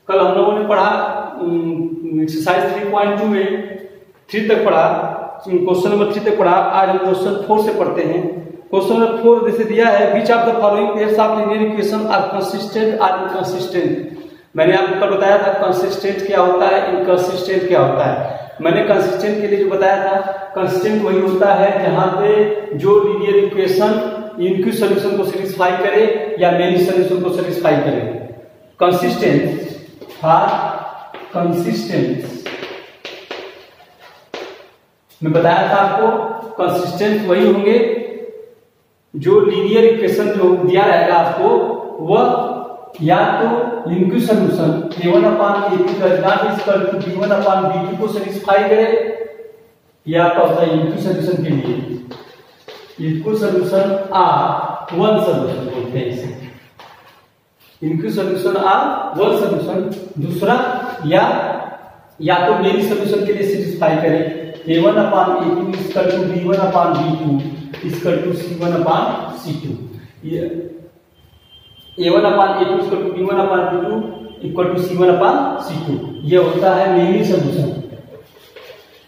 कल हम लोगों ने पढ़ा एक्सरसाइज 3.2 में 3 तक पढ़ा, क्वेश्चन नंबर 3 तक पढ़ा। आज हम क्वेश्चन 4 से पढ़ते हैं। क्वेश्चन नंबर 4 जैसे दिया है, which of the following pairs of linear equation are consistent or inconsistent. मैंने आपको कल बताया था कंसिस्टेंट क्या होता है, इनकंसिस्टेंट क्या होता है। मैंने कंसिस्टेंट के लिए जो बताया था, कंसिस्टेंट वही होता है जहां पे जो लीनियर इक्वेशन इनकी सॉल्यूशन को सेटिस्फाई करे या मेनी सॉल्यूशन को सेटिस्फाई करे। कंसिस्टेंट फॉर कंसिस्टेंट मैं बताया था आपको, कंसिस्टेंट वही होंगे जो लीनियर इक्वेशन जो दिया रहेगा आपको, वह या तो इनकी solution a1/a2 does not equal to b1/b2 को सेटिस्फाई करे, या तो होता है इनकी सॉल्यूशन के लिए इनको सॉल्यूशन आर वन सॉल्यूशन बोलते हैं इसे, इनकी सॉल्यूशन आर वन सॉल्यूशन। दूसरा या तो मेरी सॉल्यूशन के लिए सेटिस्फाई करे, a1/a2 equal to b1/b2 equal to c1/c2, a1/a2 equal to b1/b2 equal to c1/c2, ये होता है मेरी सॉल्यूशन।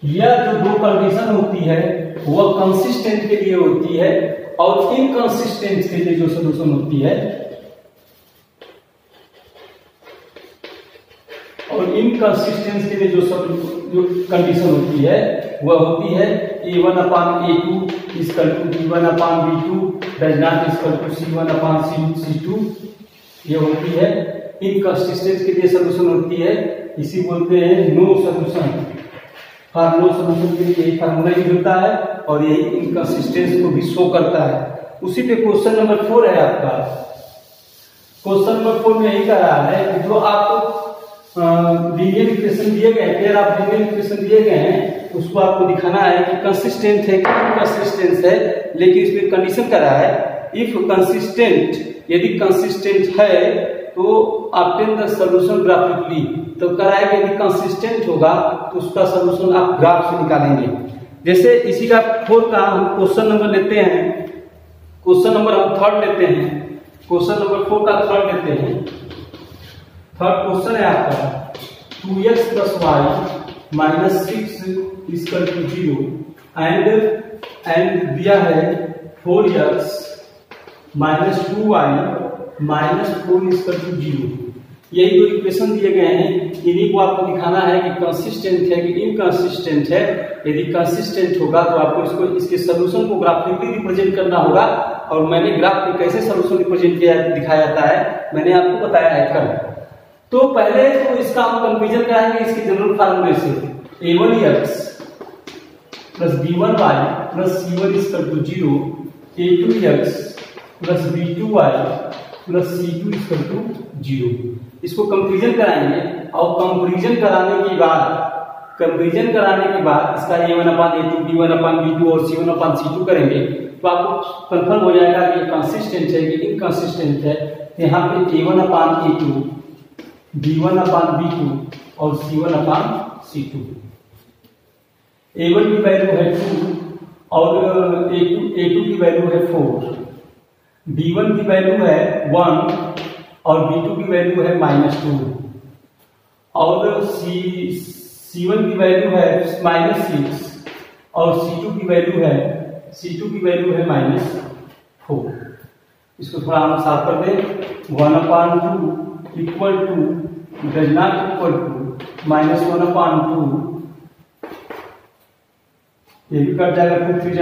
यह जो दो कंडीशन होती है वह कंसिस्टेंट के लिए होती है, और इनकंसिस्टेंट के लिए जो सॉल्यूशन होती है, और इनकंसिस्टेंट के लिए जो कंडीशन होती है वह होती है a1/a2 equal to b1/b2 does not equal to c1/c2, ये होती है इनकंसिस्टेंट के लिए सॉल्यूशन होती है। इसी बोलते हैं no solution. For no solution के लिए यही फार्मूला यूज होता है, और यही इनकंसिस्टेंस को भी शो करता है। उसी पे क्वेश्चन नंबर 4 है आपका। क्वेश्चन नंबर 4 में यही कह रहा है कि जो आपको लीनियर इक्वेशन दिए गए, पेयर ऑफ लीनियर इक्वेशन दिए गए हैं, उसको आपको दिखाना है कि कंसिस्टेंट है कि इनकंसिस्टेंट है। लेकिन इसमें कंडीशन कर रहा है, इफ कंसिस्टेंट, यदि कंसिस्टेंट है तो ऑब्टेन द सॉल्यूशन ग्राफिकली। तो कह रहा है कि यदि कंसिस्टेंट होगा तो उसका सॉल्यूशन आप ग्राफ से निकालेंगे। जैसे इसी का 4 का हम क्वेश्चन नंबर लेते हैं, क्वेश्चन नंबर हम 3 लेते हैं, क्वेश्चन नंबर 4 का 3 लेते हैं। 3rd क्वेश्चन है आपका 2x + y - 6 = 0 एंड दिया है 4x - 2y - 4 = 0। यही दो इक्वेशन दिए गए हैं, इन्हीं को आपको दिखाना है कि कंसिस्टेंट है कि इनकंसिस्टेंट है। यदि कंसिस्टेंट होगा तो आपको इसके सॉल्यूशन को ग्राफिकली रिप्रेजेंट करना होगा, और मैंने ग्राफ में कैसे सॉल्यूशन रिप्रेजेंट किया दिखाया जाता है मैंने आपको बताया है कल। तो पहले तो इसका हम कंपेरिजन कराएंगे इसके जनरल फार्मूले से, a1x + b1y + c1 = 0, a2x + b2y + c2 = 0। इसको कंपेरिजन कराएंगे, और कंपेरिजन कराने के बाद इसका a1/a2 b1/b2 और c1/c2 करेंगे तो आपको कंफर्म हो जाएगा कि कंसिस्टेंट है कि इनकंसिस्टेंट है। यहाँ पे a1/a2 b1/b2 और c1/c2, a1 की वैल्यू है 2 और a2 की वैल्यू है 4, b1 की वैल्यू है 1 और b2 की वैल्यू है -2, और c1 की वैल्यू है -6 और c2 की वैल्यू है -4। इसको थोड़ा हम साफ कर दें। 1/2 equal to does not equal to -1/2, ये भी कट जाएगा, 2 3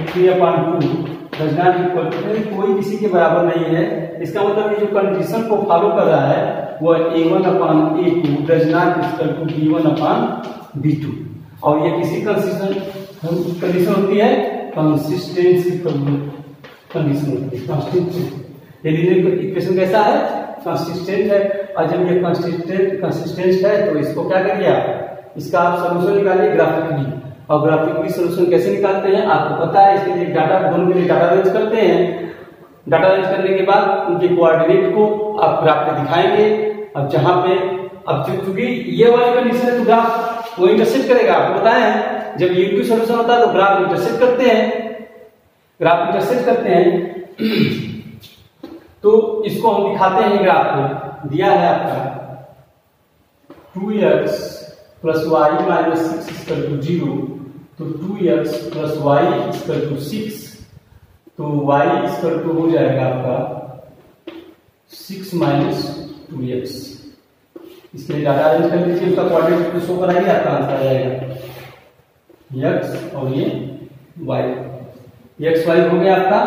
3/2 डज नॉट इक्वल टू, कोई किसी के बराबर नहीं है। इसका मतलब ये जो कंडीशन को फॉलो कर रहा है वो a1/a2 does not equal to b1/b2, और ये किसी कंडीशन होती है, कंसिस्टेंसी कंडीशन होती है। कंसिस्टेंट ये लीनियर इक्वेशन कैसा है, कंसिस्टेंट है, और जब ये कंसिस्टेंट है तो इसको क्या करिए आप, इसका आप सॉल्यूशन निकालिए ग्राफिकली। और ग्राफिकली सॉल्यूशन कैसे निकालते हैं आपको पता है, इसके लिए डाटा दोनों के लिए डाटा अरेंज करते हैं। डाटा अरेंज करने के बाद उनके कोऑर्डिनेट को आप ग्राफ पे दिखाएंगे। अब जहां पे अब चूंकि ये वाली कंडीशन है तो ग्राफ वो इंटरसेक्ट करेगा। आपको पता है जब ये की सॉल्यूशन होता है तो ग्राफ इंटरसेक्ट करते हैं। तो इसको हम दिखाते हैं, ग्राफ में दिया है आपका 2x प्लस वाई माइनस 6 इक्वल टू 0, तो 2x plus y equal to 6, तो y इक्वल टू हो जाएगा आपका 6 माइनस 2x। इसके लिए डाटा अरेंज कर लीजिए, उसका कोऑर्डिनेट शो कराइए, आपका आंसर आ जाएगा x और ये y। x y हो गया आपका।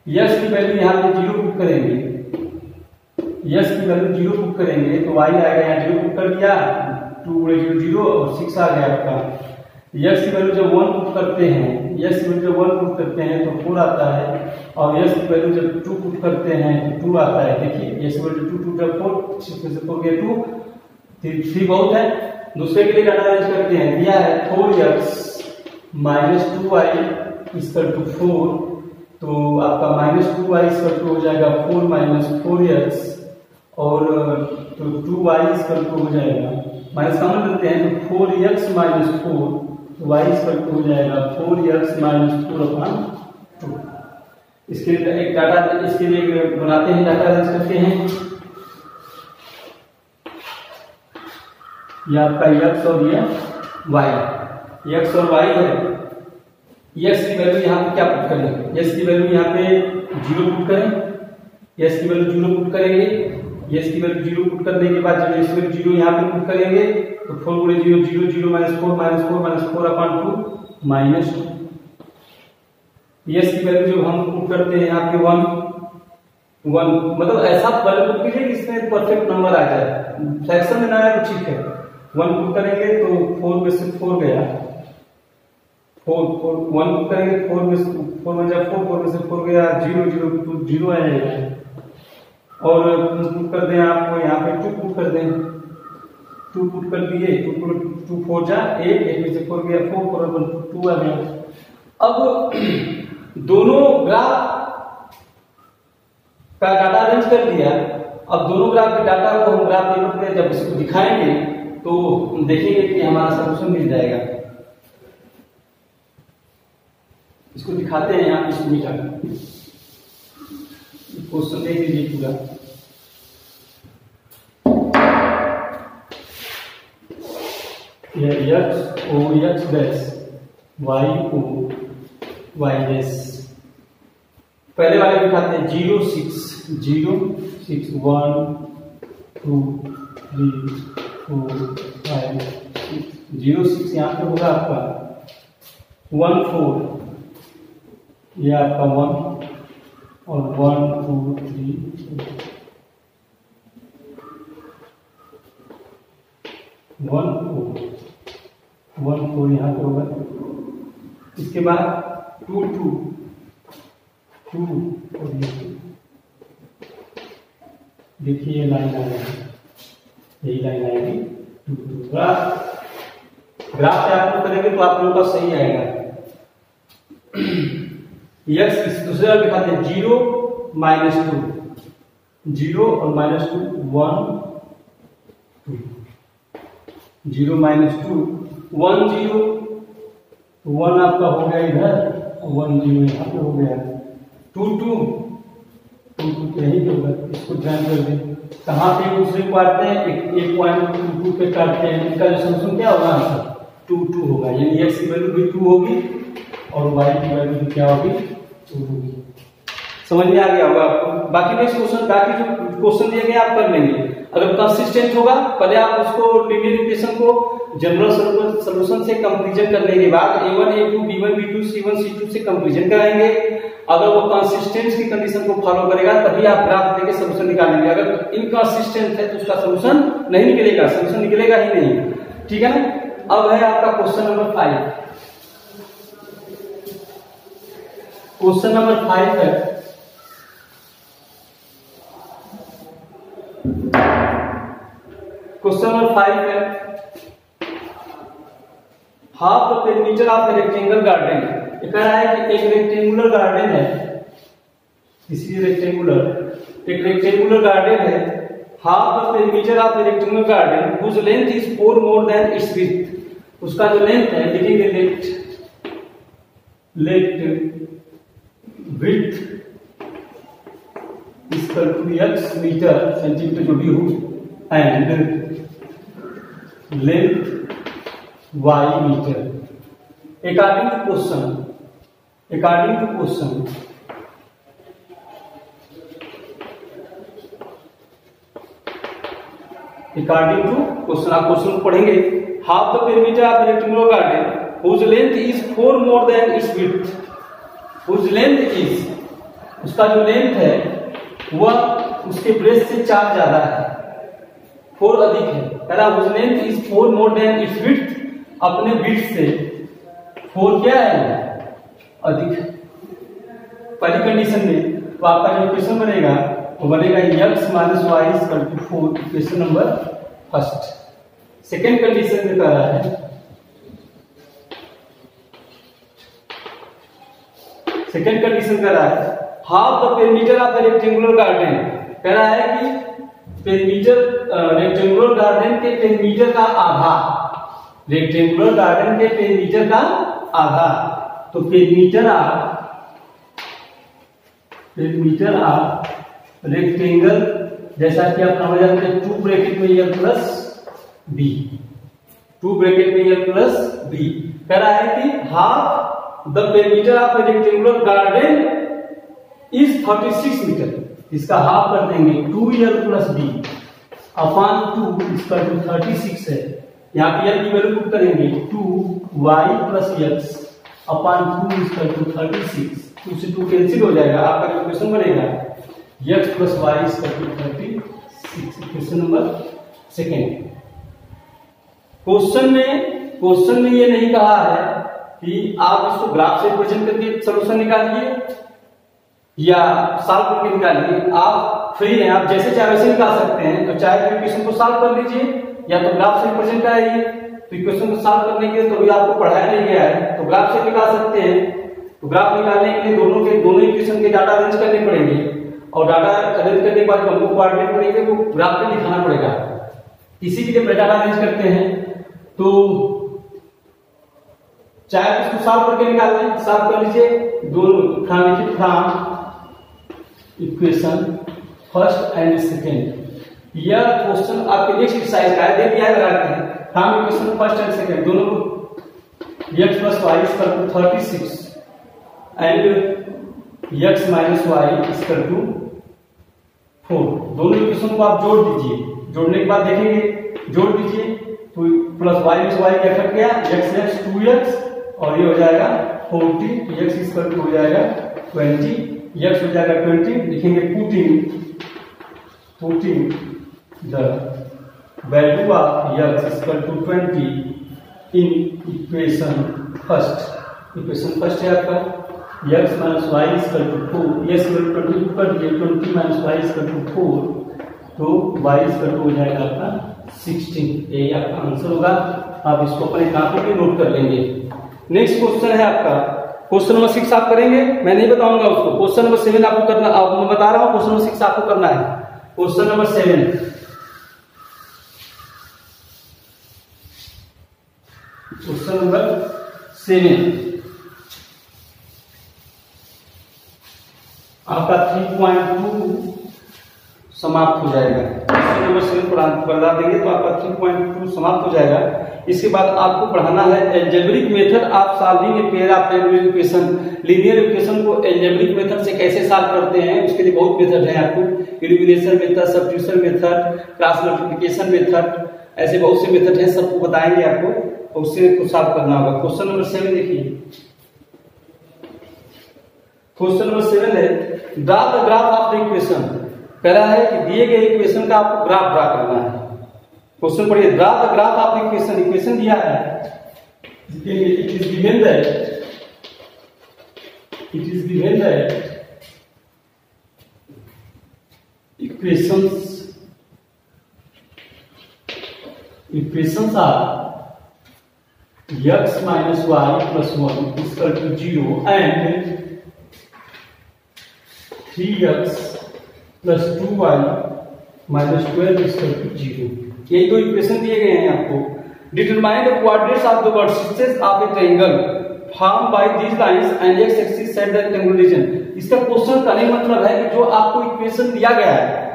x की वैल्यू यहाँ पे 0 पुट करेंगे, x की वैल्यू 0 पुट करेंगे तो y आएगा, यहाँ 0 पुट कर दिया, 2 × 0 0 और 6 आ गया आपका। x की वैल्यू जब 1 पुट करते हैं, x की वैल्यू जब 1 पुट करते हैं तो 4 आता है, और x की वैल्यू जब 2 पुट करते हैं तो 2 आता है। देखिए x की वैल्यू 2 2 4, 6 में से 4 गया 2, 3 बहुत है। दूसरे के लिए डाटा अरेंज करते हैं, दिया है 4x minus 2y equal to 4, तो आपका माइनस 2y इक्वल टू हो जाएगा 4 माइनस 4x, और तो 2y इक्वल टू हो जाएगा, माइनस कॉमन लेते हैं तो 4x माइनस 4, तो y इक्वल टू हो जाएगा 4x माइनस 4/2। इसके लिए एक डाटा, इसके लिए बनाते हैं, डाटा अरेंज करते हैं। ये आपका x और ये y, x और y है। x की वैल्यू यहाँ पे क्या पुट करेंगे, x की वैल्यू यहाँ पे 0 पुट करें, x की वैल्यू 0 पुट करेंगे, x की वैल्यू 0 पुट करने के बाद जब x की वैल्यू 0 यहाँ पे पुट करेंगे तो 4 × 0 0 0 minus 4 minus 4 minus 4/2 minus 2। x की वैल्यू जब हम पुट करते हैं यहाँ पे 1 1, मतलब ऐसा वैल्यू पुट कीजिए कि इसमें परफेक्ट नंबर आ जाए, फ्रैक्शन में ना आए तो ठीक है। 1 पुट करेंगे तो 4 में से 4 गया, 4 1 पुट करेंगे 4 में 4 में से 4 गया, 0 0 तो 0 आ जाएगा। और पुट कर दें, आपको यहाँ पे 2 पुट कर दें, 2 पुट कर दिए, 2 4 जा 8, 8 में से 4 गया 4 4 2 आ गया। अब दोनों ग्राफ का डाटा अरेंज कर दिया। अब दोनों ग्राफ के डाटा को हम ग्राफ पेपर पे जब इसको दिखाएंगे तो देखेंगे कि हमारा सॉल्यूशन मिल जाएगा। इसको दिखाते हैं यहाँ इस मीटर, क्वेश्चन देख लीजिए पूरा। यह x o x dash y o y dash, पहले वाले दिखाते हैं 0 6 0 6 1 2 3 4 5 6 0 6 यहाँ पे होगा आपका 1 4, यह आपका 1 और 1 2 3 1 4 यहाँ पे होगा। इसके बाद 2 2 2 और ये 2, देखिए ये लाइन आ रही है, यही लाइन आएगी 2 2। ग्राफ से आप लोग करेंगे तो आप लोगों का सही आएगा। x इस दूसरे वाले दिखाते हैं 0 माइनस 2, 0 और माइनस 2 1 2, 0 माइनस 2 1 0, 1 आपका हो गया इधर, 1 0 यहाँ पे हो गया, 2 2 2 2 यही होगा। इसको ध्यान कर दें, कहाँ पे एक दूसरे को काटते हैं, एक पॉइंट 2 2 पे काटते हैं, इनका जो सॉल्यूशन क्या होगा, आंसर 2 2 होगा। यानी x की वैल्यू भी 2 होगी और y की वैल्यू भी क्या होगी, 2 होगी। समझ में आ गया होगा आपको। बाकी नेक्स्ट क्वेश्चन, बाकी जो क्वेश्चन दिए गए आप कर लेंगे। अगर कंसिस्टेंट होगा, पहले आप उसको लीनियर इक्वेशन को जनरल सॉल्यूशन से कंपैरिजन करने के बाद a1 a2 b1 b2 c1 c2 से कंपैरिजन कराएंगे। अगर वो कंसिस्टेंस की कंडीशन को फॉलो करेगा तभी आप ग्राफ देके सॉल्यूशन निकालेंगे। अगर इनकंसिस्टेंट है तो उसका सॉल्यूशन नहीं निकलेगा, सॉल्यूशन निकलेगा ही नहीं, ठीक है ना। अब है आपका क्वेश्चन नंबर 5। क्वेश्चन नंबर 5 है, क्वेश्चन नंबर 5 है, half the perimeter of the rectangle garden. ये कह रहा है कि एक रेक्टेंगुलर गार्डन है, इसलिए एक रेक्टेंगुलर गार्डन है, half the perimeter of the rectangular garden whose length is 4 more than its width. उसका जो लेंथ है, लिखेंगे let width equal to x metre centimetre जो भी हो, and length y metre according to question according to question आप question को पढ़ेंगे। Half the perimeter of rectangular garden whose length is 4 more than its width, whose length is, उसका जो length है वह उसके ब्रेथ से 4 ज्यादा है, 4 अधिक है। कह रहा whose length is 4 more than its width, अपने width से 4 क्या है अधिक है। पहली कंडीशन में तो आपका जो इक्वेशन बनेगा वो बनेगा x minus y equal to 4, equation number first. Second condition में कह रहा है half the perimeter of the rectangular garden, कह रहा है कि पेरीमीटर रेक्टेंगुलर गार्डन के पेरीमीटर का आधा, रेक्टेंगुलर गार्डन के पेरीमीटर का आधा। तो पेरीमीटर ऑफ रेक्टेंगल, जैसा कि आप समझ जानते हैं 2 ब्रैकेट में l प्लस बी, 2 ब्रैकेट में l प्लस बी, कह रहा है कि half the perimeter of a rectangular garden is 36 metre, इसका हाफ कर देंगे 2l प्लस बी अपॉन 2 इसका 36 है। यहाँ पे l की वैल्यू पुट करेंगे 2y प्लस x अपॉन 2 इसका 36, 2 से 2 कैंसिल हो जाएगा। आपका इक्वेशन बनेगा x प्लस y इसका 36, इक्वेशन नंबर सेकेंड। क्वेश्चन में ये नहीं कहा है कि आप इसको ग्राफ से रिप्रेजेंट करके सॉल्यूशन निकालिए या सॉल्व करके निकालिए, आप फ्री हैं, आप जैसे चाहे वैसे निकाल सकते हैं। तो चाहे तो इक्वेशन को सॉल्व कर लीजिए या तो ग्राफ से रिप्रेजेंट कराइए। तो इक्वेशन को सॉल्व करने के लिए तो भी आपको पढ़ाया नहीं गया है, तो ग्राफ से निकाल सकते हैं। तो ग्राफ निकालने के लिए दोनों इक्वेशन के डाटा अरेंज करने पड़ेंगे और डाटा अरेंज करने के बाद हमको कोऑर्डिनेट पड़ेंगे, वो ग्राफ पे दिखाना पड़ेगा। इसी के लिए डाटा अरेंज करते हैं। तो चाहे इसको सॉल्व करके निकाल लें, सॉल्व कर लीजिए। दोनों from equation first and second. यह क्वेश्चन आपके नेक्स्ट एक्सरसाइज का है, देख दिया है, लगाते हैं from equation first and second दोनों को x plus y equal to 36 and x minus y equal to 4। दोनों इक्वेशन को आप जोड़ दीजिए, जोड़ने के बाद देखेंगे, जोड़ दीजिए तो प्लस वाई प्लस वाई क्या कट गया, x 2x और ये हो जाएगा 40, x इक्वल टू हो जाएगा 20, x हो जाएगा 20। लिखेंगे putting the value of x equal to 20 in equation first. Equation first है आपका x minus y equal to 4, x equal to 20 कर दिए, 20 माइनस वाई इक्वल टू 4, तो y इक्वल टू हो जाएगा आपका 16। यही आपका आंसर होगा। आप इसको अपने कॉपी पे नोट कर लेंगे। नेक्स्ट क्वेश्चन है आपका क्वेश्चन नंबर 6 आप करेंगे, मैं नहीं बताऊंगा उसको। क्वेश्चन नंबर 7 आपको करना, आप मैं बता रहा हूं, क्वेश्चन नंबर 6 आपको करना है। क्वेश्चन नंबर 7, क्वेश्चन नंबर 7 आपका 3.2 समाप्त हो जाएगा। क्वेश्चन नंबर 7 पढ़ा देंगे तो आपका 3.2 समाप्त हो जाएगा। इसके बाद आपको पढ़ाना है algebraic method of solving a pair of linear equation. Linear equation को एल्जेब्रिक मेथड से कैसे सॉल्व करते हैं, उसके लिए बहुत मेथड है आपको, illumination method, substitution method, cross multiplication method, ऐसे बहुत से मेथड हैं, सबको बताएंगे आपको, उससे कुछ सॉल्व करना होगा। क्वेश्चन नंबर 7 देखिए, क्वेश्चन नंबर 7 है draw the graph of the equation. कह रहा है कि दिए गए इक्वेशन का आपको ग्राफ ड्रा करना है। क्वेश्चन पढ़िए, draw the graph of equation. Equation दिया है, it is given that equations are x minus y plus 1 equal to 0 and 3x plus 2y minus 12 equal to 0। ये दो इक्वेशन दिए गए हैं आपको। Determine the coordinates of the vertices of a triangle form by these lines and x axis set the rectangular region. इसका question का मतलब है कि जो आपको इक्वेशन दिया गया है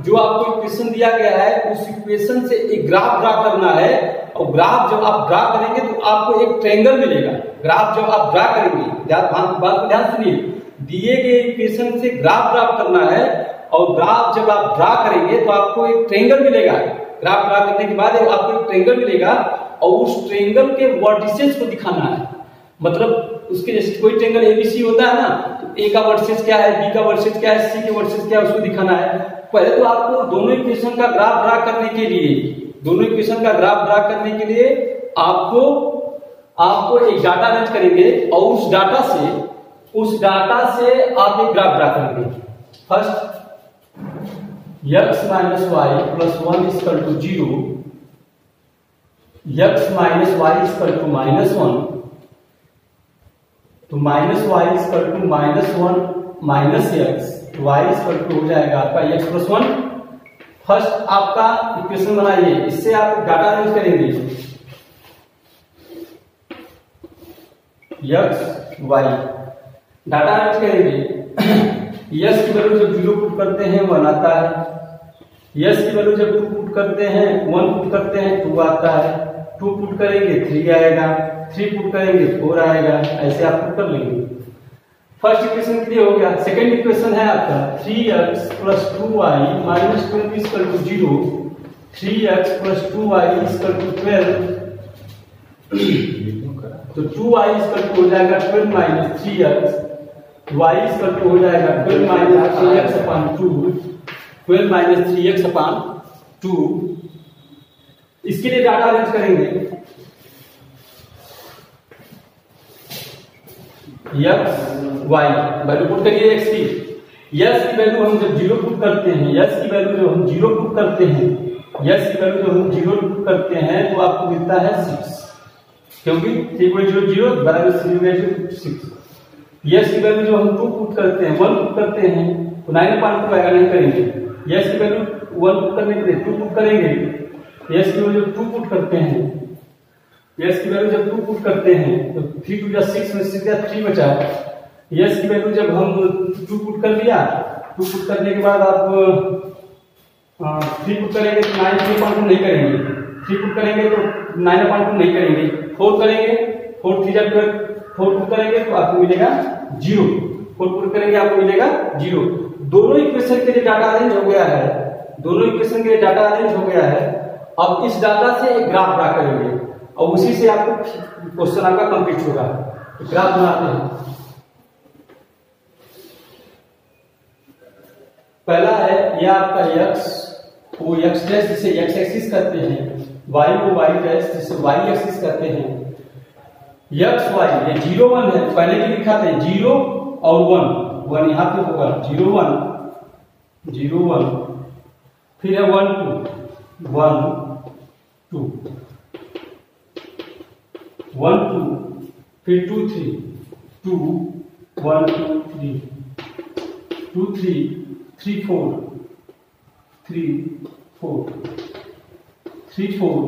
जो आपको इक्वेशन दिया गया है उस इक्वेशन से एक ग्राफ ड्रा करना है, और ग्राफ जब आप ड्रा करेंगे तो आपको एक ट्रायंगल मिलेगा। ग्राफ जब आप ड्रा करेंगे, बात को ध्यान सुनिए, दिए गए इक्वेशन से ग्राफ ड्रा करना है, और ग्राफ जब आप ड्रा करेंगे तो आपको एक ट्रायंगल मिलेगा। ग्राफ ड्रा करने के बाद आपको एक ट्रायंगल मिलेगा, और उस ट्रायंगल के वर्टिसेस को दिखाना है। मतलब उसके जैसे कोई ट्रायंगल एबीसी होता है ना, तो ए का वर्टिसेस क्या है, बी का वर्टिसेस क्या है, सी के वर्टिसेस क्या है, उसको दिखाना है। पहले तो आपको दोनों इक्वेशन का ग्राफ ड्रा करने के लिए आपको एक डाटा अरेंज करेंगे, और उस डाटा से आप एक ग्राफ ड्रा करेंगे। First x minus y plus 1 equal to 0, x minus y equal to -1, तो minus y equal to -1 minus x, y equal to हो जाएगा आपका x प्लस 1। फर्स्ट आपका इक्वेशन बनाइए, इससे आप डाटा अरेंज करेंगे x y, डाटा अरेंज करेंगे। s की वैल्यू जब 0 पुट करते हैं 1 आता है, s की वैल्यू जब 2 पुट करते हैं 1 पुट करते हैं 2 आता है, 2 पुट करेंगे 3 आएगा, 3 पुट करेंगे 4 आएगा, ऐसे आप पुट कर लेंगे। फर्स्ट इक्वेशन क्लियर हो गया। सेकंड इक्वेशन है आपका 3x plus 2y minus 20 equal to 0, 3x plus 2y equal to 12, तो 2y इक्वल टू हो जाएगा 12 minus 3x, y equal to हो जाएगा 12 minus 3x upon 2, 12 minus 3x upon 2। इसके लिए डाटा अरेंज करेंगे x y, वैल्यू पुट करिए x की, s की वैल्यू हम जब 0 पुट करते हैं, s की वैल्यू जब हम 0 पुट करते हैं, s की वैल्यू जब हम 0 पुट करते हैं तो आपको मिलता है 6, क्योंकि 3.00 बराबर 3/6। s की वैल्यू जब हम 2 पुट करते हैं, 1 पुट करते हैं तो 9.2 आएगा, नहीं करेंगे। s की वैल्यू 1 पुट करने के लिए 2 पुट करेंगे, s की वैल्यू जब 2 पुट करते हैं, s की वैल्यू जब 2 पुट करते हैं तो 3 2 जा 6 में 6 जा 3 बचा। s की वैल्यू जब हम 2 पुट कर लिया, 2 पुट करने के बाद आप 3 पुट करेंगे तो 9.2 नहीं करेंगे, 3 पुट करेंगे तो 9.2 नहीं करेंगे, 4 करेंगे, 4 3 जा 12, 4 पुट करेंगे तो आपको मिलेगा 0, 4 पुट करेंगे आपको मिलेगा 0। दोनों इक्वेशन के लिए डाटा अरेंज हो गया है, दोनों इक्वेशन के लिए डाटा अरेंज हो गया है। अब इस डाटा से एक ग्राफ ड्रा करेंगे, और उसी से आपको क्वेश्चन आपका कंप्लीट होगा। ग्राफ बनाते हैं। पहला है यह आपका x को x डैश जिसे x एक्सिस कहते हैं, y को y डैश जिसे y एक्सिस कहते हैं। x y ये 0 1 है, पहले भी लिखा था 0 और 1 यहां पे होगा 0 1, फिर है 1 2 1 2, फिर 2 3 2 1 2 3 2 3 3 4 3 4 3 4।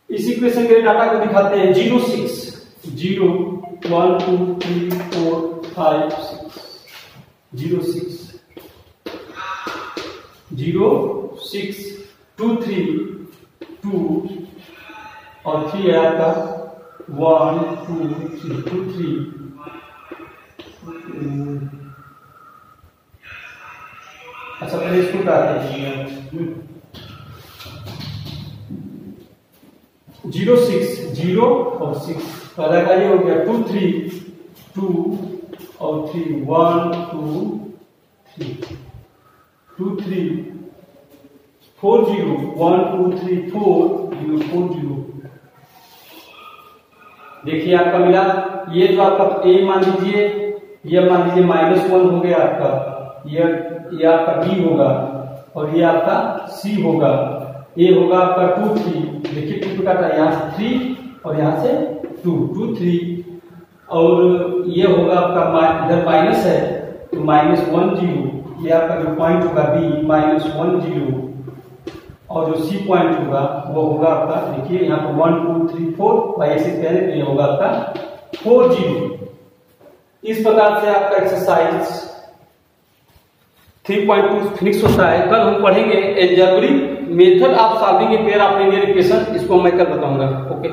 इस इक्वेशन के डाटा को दिखाते हैं 0 6 0 1 2 3 4 5 6 0 6 0 6 2 3 2 और 3 है आपका 1 2 3 2 3। अच्छा पहले इसको काटते हैं 0 6 0 और 6, पहला का ये हो गया 2 3 2 और 3 1 2 3 2 3 4 0 1 2 3 4 0 4 0। देखिए आपका मिला, ये जो आपका a मान लीजिए, ये मान लीजिए -1 हो गया आपका, ये आपका b होगा, और ये आपका c होगा, a होगा आपका 2 3, देखिए 2 काटा यहाँ से 3 और यहाँ से 2 2 3, और ये होगा आपका इधर माइनस है तो -1 0, ये आपका जो पॉइंट होगा b -1 0, और जो सी पॉइंट होगा वो होगा आपका, देखिए यहाँ पर 1 2 3 4 y एक्सिस कहने के लिए होगा आपका 4 0। इस प्रकार से आपका एक्सरसाइज 3.2 फिनिक्स होता है। कल हम पढ़ेंगे algebraic method of solving a pair of linear equation, इसको मैं कल बताऊंगा। ओके।